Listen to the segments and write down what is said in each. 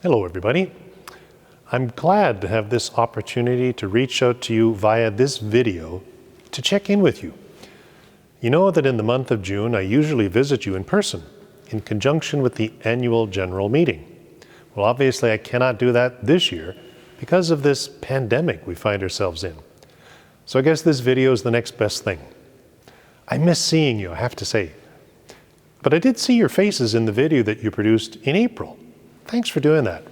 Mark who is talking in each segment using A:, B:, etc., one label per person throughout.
A: Hello, everybody. I'm glad to have this opportunity to reach out to you via this video to check in with you. You know that in the month of June, I usually visit you in person in conjunction with the annual general meeting. Well, obviously, I cannot do that this year because of this pandemic we find ourselves in. So I guess this video is the next best thing. I miss seeing you, I have to say. But I did see your faces in the video that you produced in April. Thanks for doing that.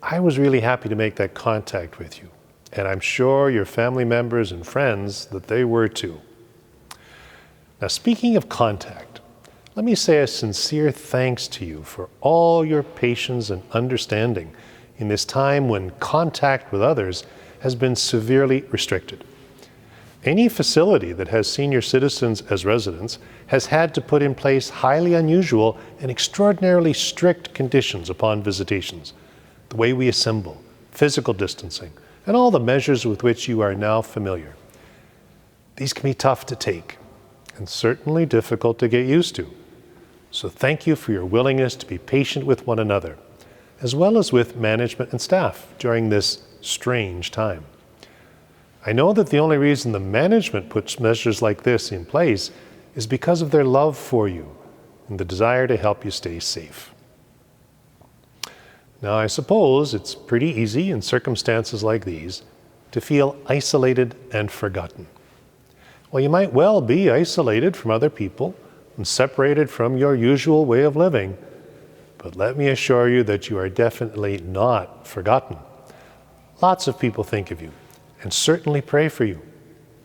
A: I was really happy to make that contact with you, and I'm sure your family members and friends that they were too. Now, speaking of contact, let me say a sincere thanks to you for all your patience and understanding in this time when contact with others has been severely restricted. Any facility that has senior citizens as residents has had to put in place highly unusual and extraordinarily strict conditions upon visitations. The way we assemble, physical distancing, and all the measures with which you are now familiar. These can be tough to take and certainly difficult to get used to. So thank you for your willingness to be patient with one another, as well as with management and staff during this strange time. I know that the only reason the management puts measures like this in place is because of their love for you and the desire to help you stay safe. Now, I suppose it's pretty easy in circumstances like these to feel isolated and forgotten. Well, you might well be isolated from other people and separated from your usual way of living, but let me assure you that you are definitely not forgotten. Lots of people think of you and certainly pray for you,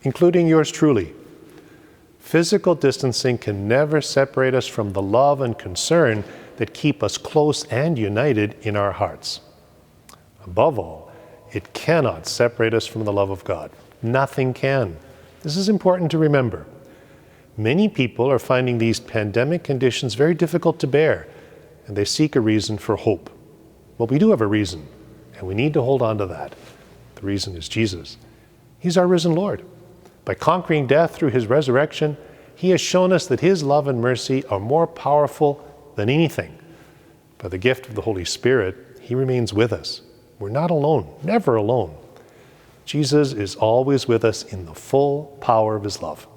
A: including yours truly. Physical distancing can never separate us from the love and concern that keep us close and united in our hearts. Above all, it cannot separate us from the love of God. Nothing can. This is important to remember. Many people are finding these pandemic conditions very difficult to bear, and they seek a reason for hope. Well, we do have a reason, and we need to hold on to that. The reason is Jesus. He's our risen Lord. By conquering death through his resurrection, he has shown us that his love and mercy are more powerful than anything. By the gift of the Holy Spirit, he remains with us. We're not alone, never alone. Jesus is always with us in the full power of his love.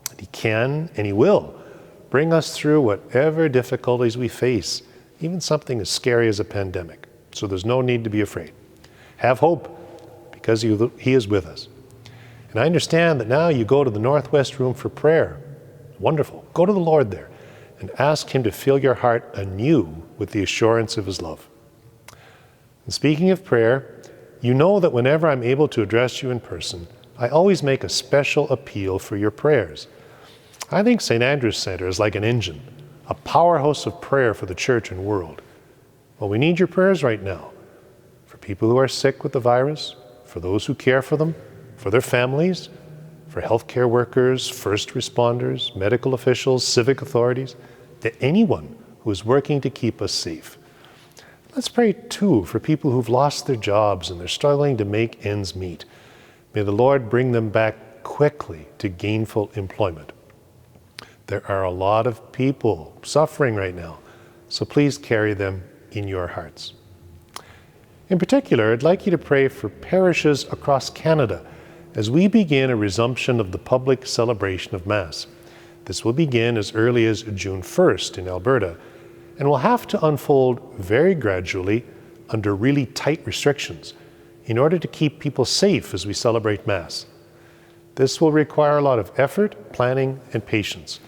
A: And he can and he will bring us through whatever difficulties we face, even something as scary as a pandemic. So there's no need to be afraid. Have hope, because he is with us. And I understand that now you go to the Northwest Room for prayer. Wonderful. Go to the Lord there and ask him to fill your heart anew with the assurance of his love. And speaking of prayer, you know that whenever I'm able to address you in person, I always make a special appeal for your prayers. I think St. Andrew's Center is like an engine, a powerhouse of prayer for the church and world. Well, we need your prayers right now for people who are sick with the virus, for those who care for them, for their families, for healthcare workers, first responders, medical officials, civic authorities, to anyone who is working to keep us safe. Let's pray too for people who've lost their jobs and they're struggling to make ends meet. May the Lord bring them back quickly to gainful employment. There are a lot of people suffering right now, so please carry them in your hearts. In particular, I'd like you to pray for parishes across Canada as we begin a resumption of the public celebration of Mass. This will begin as early as June 1st in Alberta and will have to unfold very gradually under really tight restrictions in order to keep people safe as we celebrate Mass. This will require a lot of effort, planning, and patience.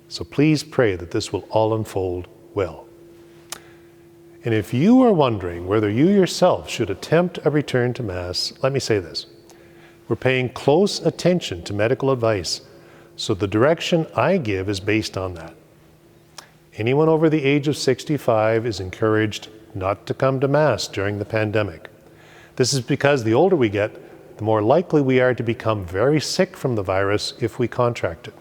A: So please pray that this will all unfold well. And if you are wondering whether you yourself should attempt a return to Mass, let me say this. We're paying close attention to medical advice, so the direction I give is based on that. Anyone over the age of 65 is encouraged not to come to Mass during the pandemic. This is because the older we get, the more likely we are to become very sick from the virus if we contract it.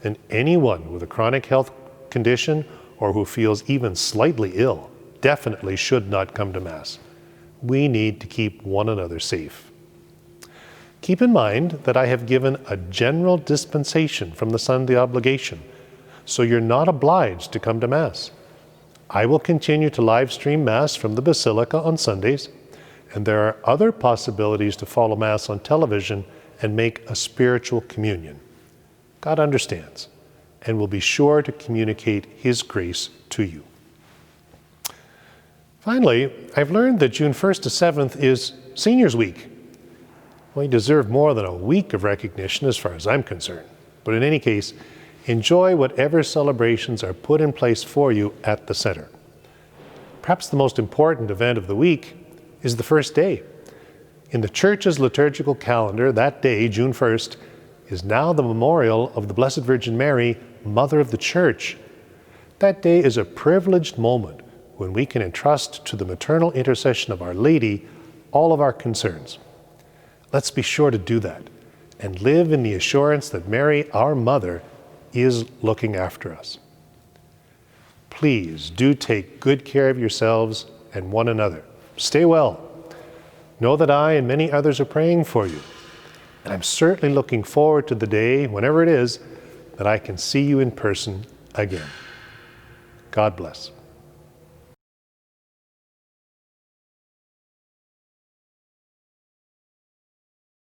A: And anyone with a chronic health condition or who feels even slightly ill definitely should not come to Mass. We need to keep one another safe. Keep in mind that I have given a general dispensation from the Sunday obligation, so you're not obliged to come to Mass. I will continue to live stream Mass from the Basilica on Sundays, and there are other possibilities to follow Mass on television and make a spiritual communion. God understands and will be sure to communicate His grace to you. Finally, I've learned that June 1st to 7th is Seniors Week. Well, you deserve more than a week of recognition as far as I'm concerned. But in any case, enjoy whatever celebrations are put in place for you at the center. Perhaps the most important event of the week is the first day. In the Church's liturgical calendar, that day, June 1st, is now the memorial of the Blessed Virgin Mary, Mother of the Church. That day is a privileged moment when we can entrust to the maternal intercession of Our Lady all of our concerns. Let's be sure to do that and live in the assurance that Mary, our Mother, is looking after us. Please do take good care of yourselves and one another. Stay well. Know that I and many others are praying for you. And I'm certainly looking forward to the day, whenever it is, that I can see you in person again. God bless.